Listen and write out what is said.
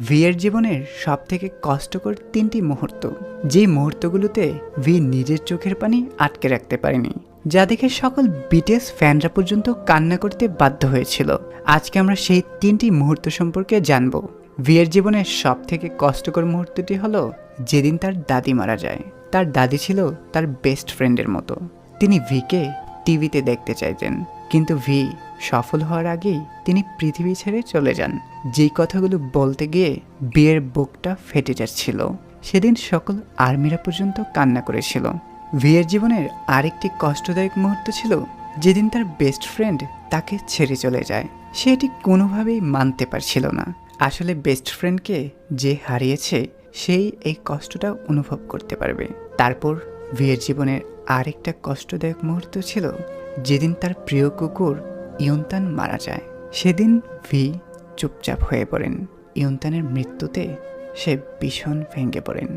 ভিয়ের জীবনের সবথেকে কষ্টকর 3টি মুহূর্ত, যে মুহূর্তগুলোতে ভি নিজের চোখের পানি আটকে রাখতে পারেনি, যা দেখে সকল বিটিএস ফ্যানরা পর্যন্ত কান্না করতে বাধ্য হয়েছিল। আজকে আমরা সেই 3টি মুহূর্ত সম্পর্কে জানব। ভিয়ের জীবনের সবথেকে কষ্টকর মুহূর্তটি হলো যেদিন তার দাদি মারা যায়। তার দাদি ছিল তার বেস্ট ফ্রেন্ডের মতো। তিনি ভিকে টিভিতে দেখতে চাইতেন, কিন্তু ভি সফল হওয়ার আগেই তিনি পৃথিবী ছেড়ে চলে যান। যেই কথাগুলো বলতে গিয়ে বিয়ের বুকটা ফেটে যাচ্ছিল। সেদিন সকল আর্মিরা পর্যন্ত কান্না করেছিল। ভিয়ের জীবনের আরেকটি কষ্টদায়ক মুহূর্ত ছিল যেদিন তার বেস্ট ফ্রেন্ড তাকে ছেড়ে চলে যায়। সে এটি কোনোভাবেই মানতে পারছিল না। আসলে বেস্ট ফ্রেন্ডকে যে হারিয়েছে সেই এই কষ্টটা অনুভব করতে পারবে। তারপর ভিয়ের জীবনের আরেকটা কষ্টদায়ক মুহূর্ত ছিল যেদিন তার প্রিয় কুকুর ইয়ন্তান মারা যায়। সেদিন ভি চুপচাপ হয়ে পড়েন। ইয়ন্তানের মৃত্যুতে সে ভীষণ ভেঙে পড়েন।